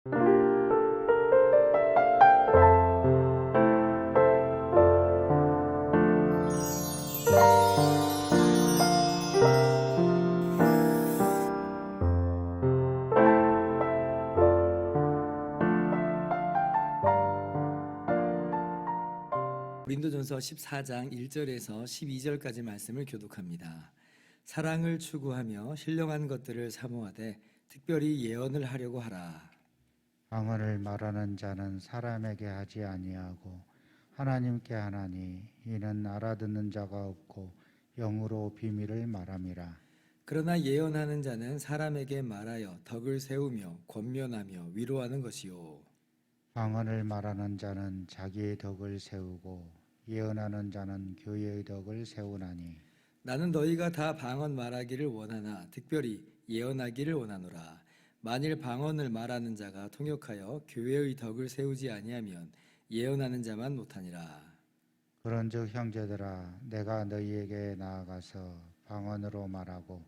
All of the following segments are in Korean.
고린도전서 14장 1절에서 12절까지 말씀을 교독합니다. 사랑을 추구하며 신령한 것들을 사모하되 특별히 예언을 하려고 하라. 방언을 말하는 자는 사람에게 하지 아니하고 하나님께 하나니 이는 알아듣는 자가 없고 영으로 비밀을 말함이라. 그러나 예언하는 자는 사람에게 말하여 덕을 세우며 권면하며 위로하는 것이요. 방언을 말하는 자는 자기의 덕을 세우고 예언하는 자는 교회의 덕을 세우나니 나는 너희가 다 방언 말하기를 원하나 특별히 예언하기를 원하노라. 만일 방언을 말하는 자가 통역하여 교회의 덕을 세우지 아니하면 예언하는 자만 못하니라. 그런즉 형제들아 내가 너희에게 나아가서 방언으로 말하고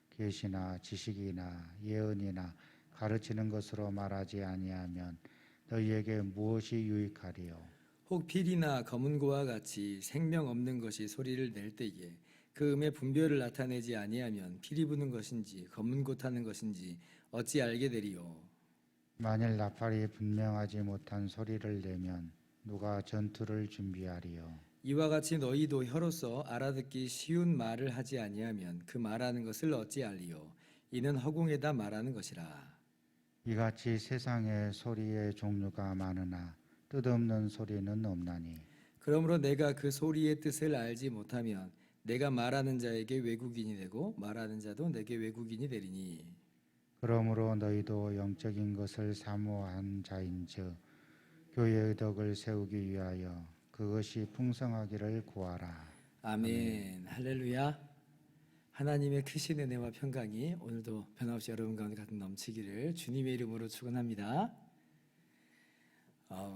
계시나 지식이나 예언이나 가르치는 것으로 말하지 아니하면 너희에게 무엇이 유익하리요? 혹 필이나 검은고와 같이 생명 없는 것이 소리를 낼 때에 그 음의 분별을 나타내지 아니하면 피리 부는 것인지 검은고 타는 것인지 어찌 알게 되리요? 만일 나팔이 분명하지 못한 소리를 내면 누가 전투를 준비하리요? 이와 같이 너희도 혀로서 알아듣기 쉬운 말을 하지 아니하면 그 말하는 것을 어찌 알리요? 이는 허공에다 말하는 것이라. 이같이 세상에 소리의 종류가 많으나 뜻없는 소리는 없나니 그러므로 내가 그 소리의 뜻을 알지 못하면 내가 말하는 자에게 외국인이 되고 말하는 자도 내게 외국인이 되리니. 그러므로 너희도 영적인 것을 사모한 자인즉 교회의 덕을 세우기 위하여 그것이 풍성하기를 구하라. 아멘. 할렐루야. 하나님의 크신 은혜와 평강이 오늘도 변함없이 여러분 가운데 가득 넘치기를 주님의 이름으로 축원합니다.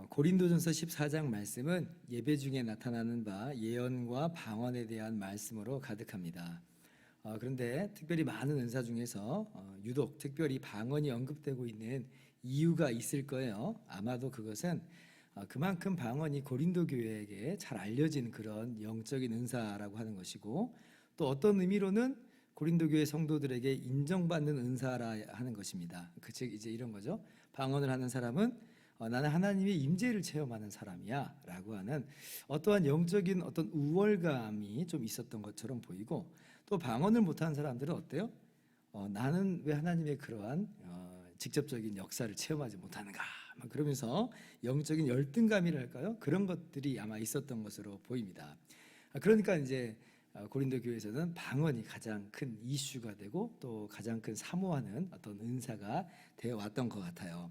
고린도전서 14장 말씀은 예배 중에 나타나는 바 예언과 방언에 대한 말씀으로 가득합니다. 그런데 특별히 많은 은사 중에서 유독 특별히 방언이 언급되고 있는 이유가 있을 거예요. 아마도 그것은 그만큼 방언이 고린도 교회에게 잘 알려진 그런 영적인 은사라고 하는 것이고, 또 어떤 의미로는 고린도 교회 성도들에게 인정받는 은사라 하는 것입니다. 즉 이제 이런 거죠. 방언을 하는 사람은 나는 하나님의 임재를 체험하는 사람이야 라고 하는 어떠한 영적인 어떤 우월감이 좀 있었던 것처럼 보이고, 또 방언을 못하는 사람들은 어때요? 나는 왜 하나님의 그러한 직접적인 역사를 체험하지 못하는가, 그러면서 영적인 열등감이랄까요? 그런 것들이 아마 있었던 것으로 보입니다. 그러니까 이제 고린도 교회에서는 방언이 가장 큰 이슈가 되고 또 가장 큰 사모하는 어떤 은사가 되어 왔던 것 같아요.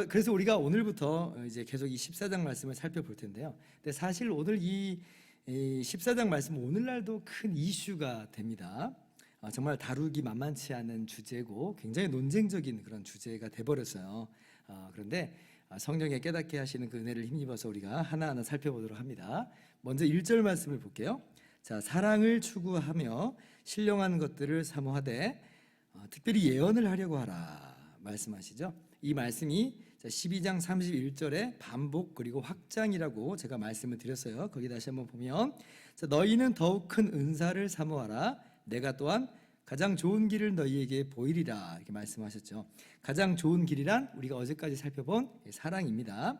그래서 우리가 오늘부터 이제 계속 이 14장 말씀을 살펴볼 텐데요. 근데 사실 오늘 이 14장 말씀은 오늘날도 큰 이슈가 됩니다. 정말 다루기 만만치 않은 주제고 굉장히 논쟁적인 그런 주제가 돼버렸어요. 그런데 성령에 깨닫게 하시는 그 은혜를 힘입어서 우리가 하나하나 살펴보도록 합니다. 먼저 1절 말씀을 볼게요. 자, 사랑을 추구하며 신령한 것들을 사모하되 특별히 예언을 하려고 하라 말씀하시죠. 이 말씀이 12장 31절에 반복 그리고 확장이라고 제가 말씀을 드렸어요. 거기 다시 한번 보면, 자, 너희는 더욱 큰 은사를 사모하라. 내가 또한 가장 좋은 길을 너희에게 보이리라 이렇게 말씀하셨죠. 가장 좋은 길이란 우리가 어제까지 살펴본 사랑입니다.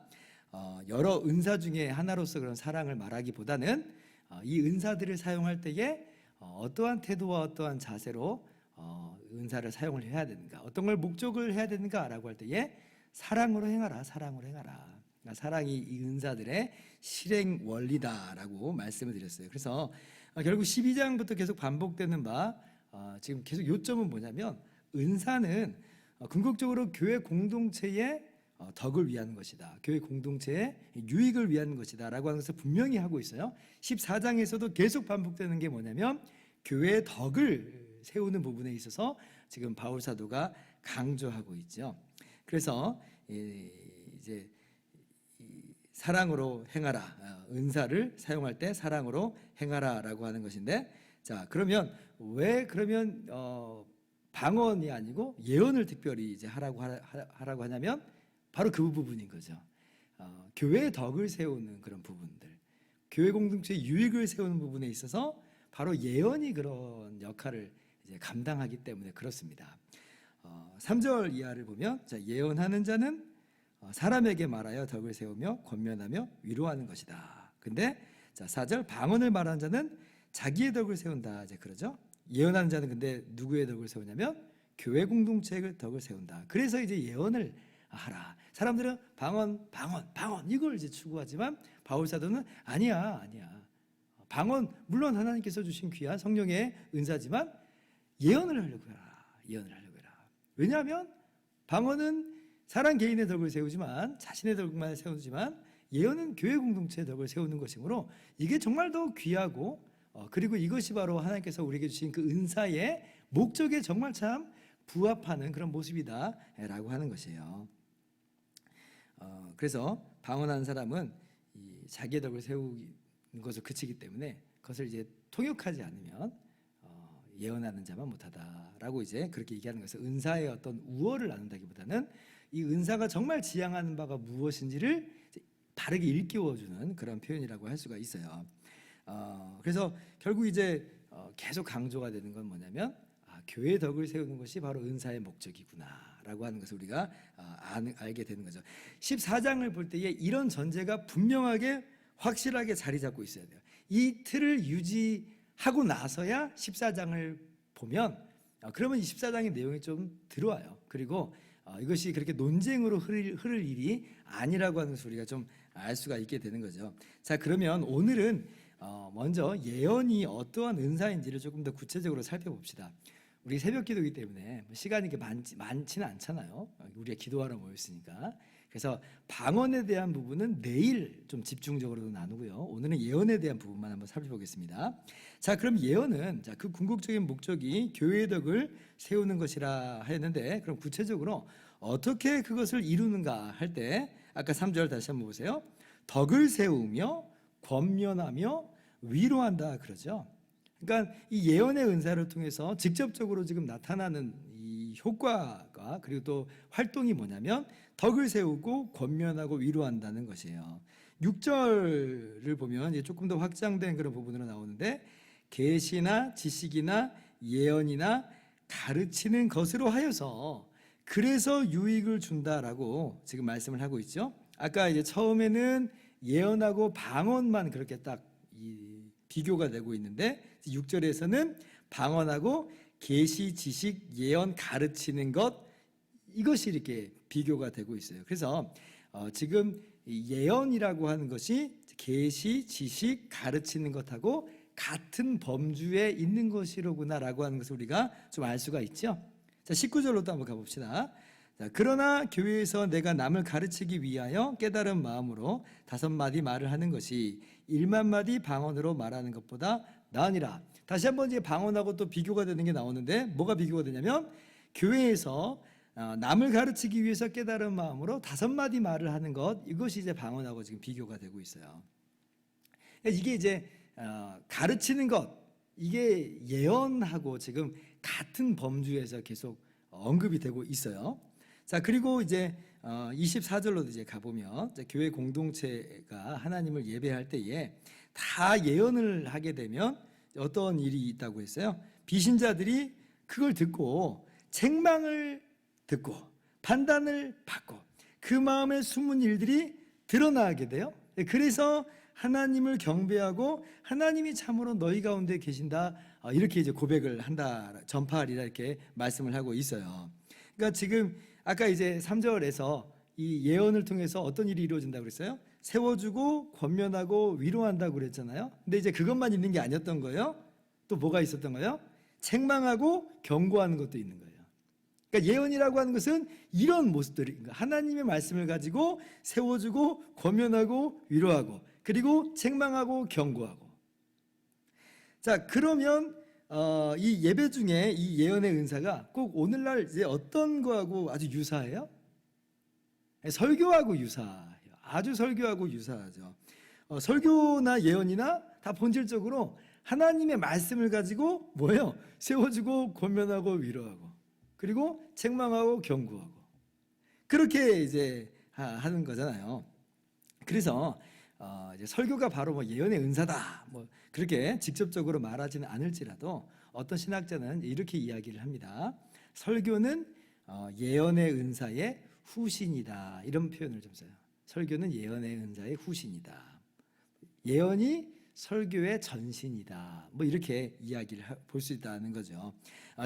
여러 은사 중에 하나로서 그런 사랑을 말하기보다는 이 은사들을 사용할 때에 어떠한 태도와 어떠한 자세로 은사를 사용을 해야 되는가, 어떤 걸 목적을 해야 되는가라고 할 때에 사랑으로 행하라, 사랑으로 행하라. 그러니까 사랑이 이 은사들의 실행 원리다라고 말씀을 드렸어요. 그래서 결국 12장부터 계속 반복되는 바 지금 계속 요점은 뭐냐면, 은사는 궁극적으로 교회 공동체의 덕을 위한 것이다, 교회 공동체의 유익을 위한 것이다 라고 하는 것을 분명히 하고 있어요. 14장에서도 계속 반복되는 게 뭐냐면 교회의 덕을 세우는 부분에 있어서 지금 바울 사도가 강조하고 있죠. 그래서 이제 사랑으로 행하라, 은사를 사용할 때 사랑으로 행하라라고 하는 것인데, 자, 그러면 왜 방언이 아니고 예언을 특별히 이제 하라고 하냐면 바로 그 부분인 거죠. 교회의 덕을 세우는 그런 부분들, 교회 공동체의 유익을 세우는 부분에 있어서 바로 예언이 그런 역할을 이제 감당하기 때문에 그렇습니다. 3절 이하를 보면 자, 예언하는 자는 사람에게 말하여 덕을 세우며 권면하며 위로하는 것이다. 근데 자, 4절 방언을 말하는 자는 자기의 덕을 세운다. 이제 그러죠. 예언하는 자는 근데 누구의 덕을 세우냐면 교회 공동체의 덕을 세운다. 그래서 이제 예언을 하라. 사람들은 방언 이걸 이제 추구하지만 바울 사도는 아니야. 방언 물론 하나님께서 주신 귀한 성령의 은사지만 예언을 하려고 해라. 왜냐하면 방언은 사람 개인의 덕을 세우지만 자신의 덕만 세우지만 예언은 교회 공동체의 덕을 세우는 것이므로 이게 정말 더 귀하고 그리고 이것이 바로 하나님께서 우리에게 주신 그 은사의 목적에 정말 참 부합하는 그런 모습이다라고 하는 것이에요. 그래서 방언하는 사람은 이 자기의 덕을 세우는 것을 그치기 때문에 그것을 이제 통역하지 않으면 예언하는 자만 못하다라고 이제 그렇게 얘기하는 것은 은사의 어떤 우월을 나눈다기보다는 이 은사가 정말 지향하는 바가 무엇인지를 바르게 일깨워주는 그런 표현이라고 할 수가 있어요. 그래서 결국 이제 계속 강조가 되는 건 뭐냐면 교회의 덕을 세우는 것이 바로 은사의 목적이구나라고 하는 것을 우리가 알게 되는 거죠. 14장을 볼 때에 이런 전제가 분명하게 확실하게 자리 잡고 있어야 돼요. 이 틀을 유지하고 나서야 14장을 보면 그러면 이 14장의 내용이 좀 들어와요. 그리고 이것이 그렇게 논쟁으로 흐를 일이 아니라고 하는 것을 우리가 좀 알 수가 있게 되는 거죠. 자, 그러면 오늘은 먼저 예언이 어떠한 은사인지를 조금 더 구체적으로 살펴봅시다. 우리 새벽 기도이기 때문에 시간이 이렇게 많지는 않잖아요. 우리가 기도하러 모였으니까. 그래서 방언에 대한 부분은 내일 좀 집중적으로 나누고요. 오늘은 예언에 대한 부분만 한번 살펴보겠습니다. 자, 그럼 예언은 그 궁극적인 목적이 교회의 덕을 세우는 것이라 했는데 그럼 구체적으로 어떻게 그것을 이루는가 할 때 아까 3절 다시 한번 보세요. 덕을 세우며 권면하며 위로한다 그러죠. 그러니까 이 예언의 은사를 통해서 직접적으로 지금 나타나는 이 효과가 그리고 또 활동이 뭐냐면 덕을 세우고 권면하고 위로한다는 것이에요. 6절을 보면 이제 조금 더 확장된 그런 부분으로 나오는데 계시나 지식이나 예언이나 가르치는 것으로 하여서 그래서 유익을 준다라고 지금 말씀을 하고 있죠. 아까 이제 처음에는 예언하고 방언만 그렇게 딱 비교가 되고 있는데 6절에서는 방언하고 계시, 지식, 예언, 가르치는 것 이것이 이렇게 비교가 되고 있어요. 그래서 지금 예언이라고 하는 것이 계시, 지식, 가르치는 것하고 같은 범주에 있는 것이로구나라고 하는 것을 우리가 좀 알 수가 있죠. 자, 19절로 또 한번 가봅시다. 자, 그러나 교회에서 내가 남을 가르치기 위하여 깨달은 마음으로 5마디 말을 하는 것이 1만마디 방언으로 말하는 것보다 나으니라. 다시 한번 이제 방언하고 또 비교가 되는 게 나오는데 뭐가 비교가 되냐면 교회에서 남을 가르치기 위해서 깨달은 마음으로 5마디 말을 하는 것 이것이 이제 방언하고 지금 비교가 되고 있어요. 이게 이제 가르치는 것 이게 예언하고 지금 같은 범주에서 계속 언급이 되고 있어요. 자, 그리고 이제 24절로 이제 가보면 교회 공동체가 하나님을 예배할 때에 다 예언을 하게 되면 어떤 일이 있다고 했어요? 비신자들이 그걸 듣고 책망을 듣고 판단을 받고 그 마음에 숨은 일들이 드러나게 돼요. 그래서 하나님을 경배하고 하나님이 참으로 너희 가운데 계신다 이렇게 이제 고백을 한다 전파하리라 이렇게 말씀을 하고 있어요. 그러니까 지금 아까 이제 3절에서 이 예언을 통해서 어떤 일이 이루어진다고 그랬어요? 세워주고 권면하고 위로한다고 그랬잖아요. 근데 이제 그것만 있는 게 아니었던 거예요. 또 뭐가 있었던 거예요? 책망하고 경고하는 것도 있는 거예요. 그러니까 예언이라고 하는 것은 이런 모습들이 하나님의 말씀을 가지고 세워주고 권면하고 위로하고 그리고 책망하고 경고하고. 자, 그러면 이 예배 중에 이 예언의 은사가 꼭 오늘날 이제 어떤 거하고 아주 유사해요? 설교하고 유사해요. 아주 설교하고 유사하죠. 설교나 예언이나 다 본질적으로 하나님의 말씀을 가지고 뭐예요? 세워주고 권면하고 위로하고. 그리고 책망하고 경고하고 그렇게 이제 하는 거잖아요. 그래서 이제 설교가 바로 뭐 예언의 은사다 뭐 그렇게 직접적으로 말하지는 않을지라도 어떤 신학자는 이렇게 이야기를 합니다. 설교는 예언의 은사의 후신이다 이런 표현을 좀 써요. 설교는 예언의 은사의 후신이다. 예언이 설교의 전신이다. 뭐 이렇게 이야기를 볼 수 있다는 거죠.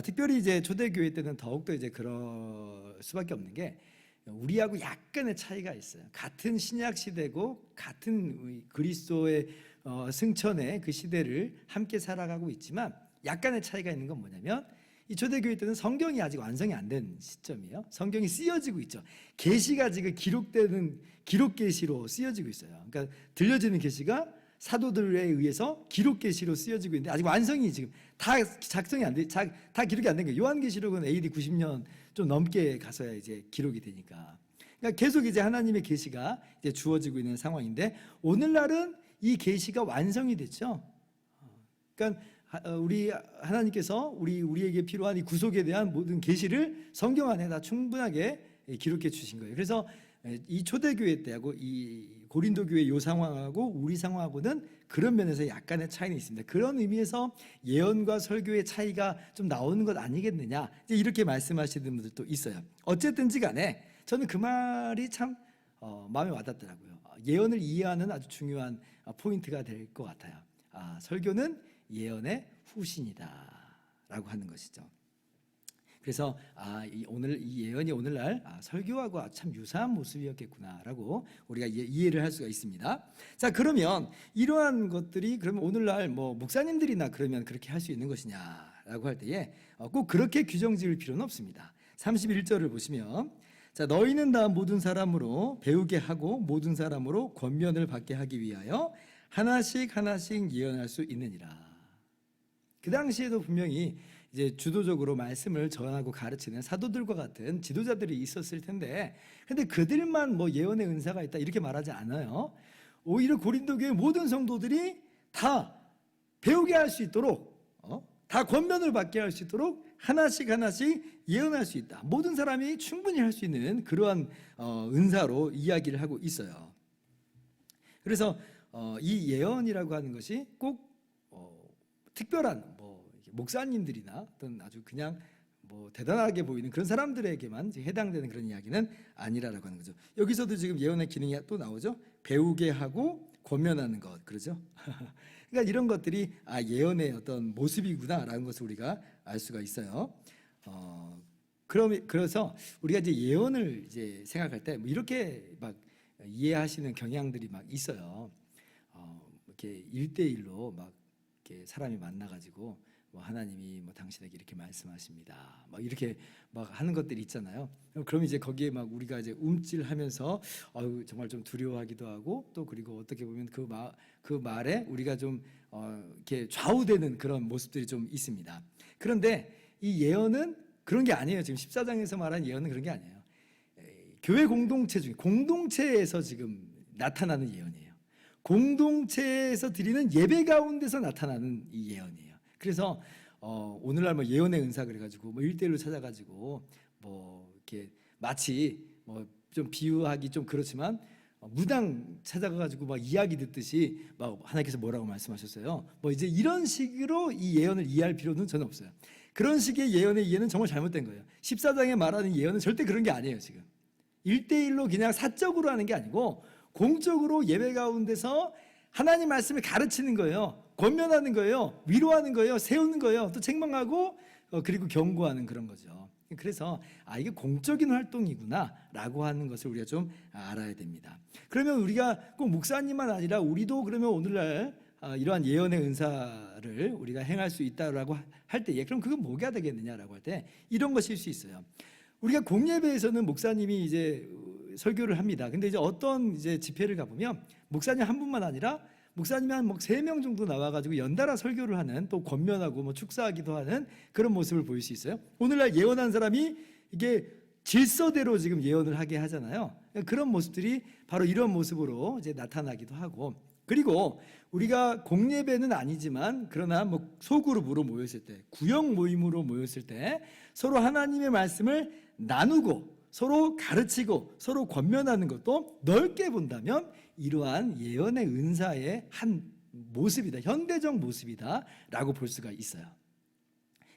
특별히 이제 초대교회 때는 더욱더 이제 그럴 수밖에 없는 게 우리하고 약간의 차이가 있어요. 같은 신약 시대고 같은 그리스도의 승천의 그 시대를 함께 살아가고 있지만 약간의 차이가 있는 건 뭐냐면 이 초대교회 때는 성경이 아직 완성이 안 된 시점이에요. 성경이 쓰여지고 있죠. 계시가 지금 기록되는 기록 계시로 쓰여지고 있어요. 그러니까 들려지는 계시가 사도들에 의해서 기록 계시로 쓰여지고 있는데 아직 완성이 지금 다 작성이 안 돼, 다 기록이 안 된 거예요. 요한계시록은 AD 90년 좀 넘게 가서야 이제 기록이 되니까. 그러니까 계속 이제 하나님의 계시가 이제 주어지고 있는 상황인데 오늘날은 이 계시가 완성이 됐죠. 그러니까 우리 하나님께서 우리에게 필요한 이 구속에 대한 모든 계시를 성경 안에 다 충분하게 기록해 주신 거예요. 그래서 이 초대교회 때하고 이 고린도 교회 요 상황하고 우리 상황하고는 그런 면에서 약간의 차이는 있습니다. 그런 의미에서 예언과 설교의 차이가 좀 나오는 것 아니겠느냐 이제 이렇게 말씀하시는 분들도 있어요. 어쨌든지 간에 저는 그 말이 참 마음에 와닿더라고요. 예언을 이해하는 아주 중요한 포인트가 될 것 같아요. 설교는 예언의 후신이다라고 하는 것이죠. 그래서 오늘 이 예언이 오늘날 설교하고 참 유사한 모습이었겠구나라고 우리가 이해를 할 수가 있습니다. 자, 그러면 이러한 것들이 그러면 오늘날 뭐 목사님들이나 그러면 그렇게 할 수 있는 것이냐라고 할 때에 꼭 그렇게 규정 지을 필요는 없습니다. 31절을 보시면 자, 너희는 다 모든 사람으로 배우게 하고 모든 사람으로 권면을 받게 하기 위하여 하나씩 예언할 수 있느니라. 그 당시에도 분명히 이제 주도적으로 말씀을 전하고 가르치는 사도들과 같은 지도자들이 있었을 텐데, 근데 그들만 뭐 예언의 은사가 있다 이렇게 말하지 않아요. 오히려 고린도 교회 모든 성도들이 다 배우게 할 수 있도록, 다 권면을 받게 할 수 있도록 하나씩 예언할 수 있다. 모든 사람이 충분히 할 수 있는 그러한 은사로 이야기를 하고 있어요. 그래서 이 예언이라고 하는 것이 꼭 특별한 목사님들이나 어떤 아주 그냥 대단하게 보이는 그런 사람들에게만 해당되는 그런 이야기는 아니라라고 하는 거죠. 여기서도 지금 예언의 기능이 또 나오죠. 배우게 하고 권면하는 것, 그러죠. 그러니까 이런 것들이 예언의 어떤 모습이구나라는 것을 우리가 알 수가 있어요. 그래서 우리가 이제 예언을 이제 생각할 때 이렇게 막 이해하시는 경향들이 막 있어요. 이렇게 1대1로 막 이렇게 사람이 만나가지고 하나님이 당신에게 이렇게 말씀하십니다. 막 이렇게 막 하는 것들이 있잖아요. 그럼 이제 거기에 막 우리가 이제 움찔하면서 정말 좀 두려워하기도 하고 또 그리고 어떻게 보면 그 말에 우리가 좀 이렇게 좌우되는 그런 모습들이 좀 있습니다. 그런데 이 예언은 그런 게 아니에요. 지금 14장에서 말한 예언은 그런 게 아니에요. 교회 공동체 중에 공동체에서 지금 나타나는 예언이에요. 공동체에서 드리는 예배 가운데서 나타나는 이 예언이에요. 그래서 오늘날 예언의 은사 그래가지고 1대1로 찾아가지고 이렇게 마치 좀 비유하기 좀 그렇지만 무당 찾아가가지고 막 이야기 듣듯이 막 하나님께서 뭐라고 말씀하셨어요. 이제 이런 식으로 이 예언을 이해할 필요는 저는 없어요. 그런 식의 예언의 이해는 정말 잘못된 거예요. 14장에 말하는 예언은 절대 그런 게 아니에요. 지금 1대1로 그냥 사적으로 하는 게 아니고 공적으로 예배 가운데서 하나님 말씀을 가르치는 거예요. 권면하는 거예요. 위로하는 거예요. 세우는 거예요. 또 책망하고 그리고 경고하는 그런 거죠. 그래서 이게 공적인 활동이구나라고 하는 것을 우리가 좀 알아야 됩니다. 그러면 우리가 꼭 목사님만 아니라 우리도 그러면 오늘날 이러한 예언의 은사를 우리가 행할 수 있다라고 할 때에 그럼 그건 뭐가 되겠느냐라고 할 때 이런 것일 수 있어요. 우리가 공예배에서는 목사님이 이제 설교를 합니다. 근데 이제 어떤 이제 집회를 가보면 목사님 한 분만 아니라 목사님이 한 3명 정도 나와가지고 연달아 설교를 하는 또 권면하고 축사하기도 하는 그런 모습을 보일 수 있어요. 오늘날 예언한 사람이 이게 질서대로 지금 예언을 하게 하잖아요. 그런 모습들이 바로 이런 모습으로 이제 나타나기도 하고 그리고 우리가 공예배는 아니지만 그러나 뭐 소그룹으로 모였을 때, 구역 모임으로 모였을 때 서로 하나님의 말씀을 나누고 서로 가르치고 서로 권면하는 것도 넓게 본다면 이러한 예언의 은사의 한 모습이다, 현대적 모습이다라고 볼 수가 있어요.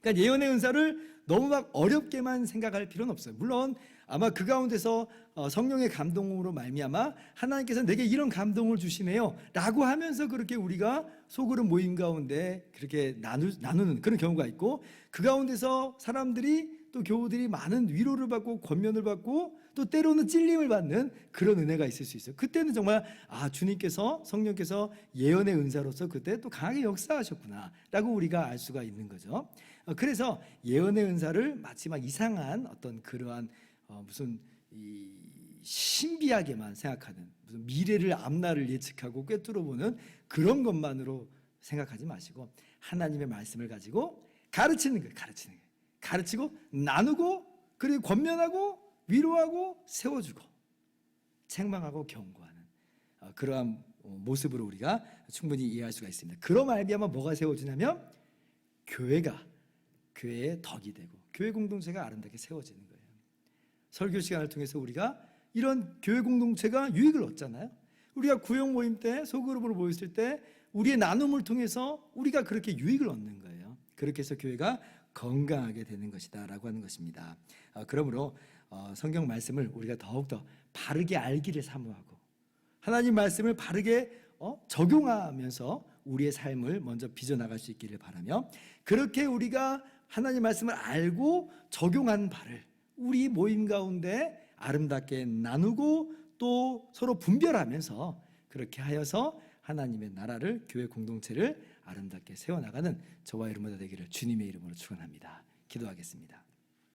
그러니까 예언의 은사를 너무 막 어렵게만 생각할 필요는 없어요. 물론 아마 그 가운데서 성령의 감동으로 말미암아 하나님께서 내게 이런 감동을 주시네요 라고 하면서 그렇게 우리가 소그룹 모임 가운데 그렇게 나누는 그런 경우가 있고, 그 가운데서 사람들이 또 교우들이 많은 위로를 받고 권면을 받고 또 때로는 찔림을 받는 그런 은혜가 있을 수 있어요. 그때는 정말 주님께서, 성령께서 예언의 은사로서 그때 또 강하게 역사하셨구나 라고 우리가 알 수가 있는 거죠. 그래서 예언의 은사를 마치 막 이상한 어떤 그러한 무슨 신비하게만 생각하는, 무슨 미래를 앞날을 예측하고 꿰뚫어보는 그런 것만으로 생각하지 마시고 하나님의 말씀을 가지고 가르치는 거예요. 가르치고 나누고 그리고 권면하고 위로하고 세워주고 책망하고 경고하는 그러한 모습으로 우리가 충분히 이해할 수가 있습니다. 그런 말미암아 뭐가 세워지냐면 교회가 교회의 덕이 되고 교회 공동체가 아름답게 세워지는 거예요. 설교 시간을 통해서 우리가 이런 교회 공동체가 유익을 얻잖아요. 우리가 구역 모임 때 소그룹으로 모였을 때 우리의 나눔을 통해서 우리가 그렇게 유익을 얻는 거예요. 그렇게 해서 교회가 건강하게 되는 것이다 라고 하는 것입니다. 그러므로 성경 말씀을 우리가 더욱더 바르게 알기를 사모하고 하나님 말씀을 바르게 적용하면서 우리의 삶을 먼저 빚어나갈 수 있기를 바라며, 그렇게 우리가 하나님 말씀을 알고 적용한 바를 우리 모임 가운데 아름답게 나누고 또 서로 분별하면서 그렇게 하여서 하나님의 나라를, 교회 공동체를 아름답게 세워나가는 저와 여러분 되기를 주님의 이름으로 축원합니다. 기도하겠습니다.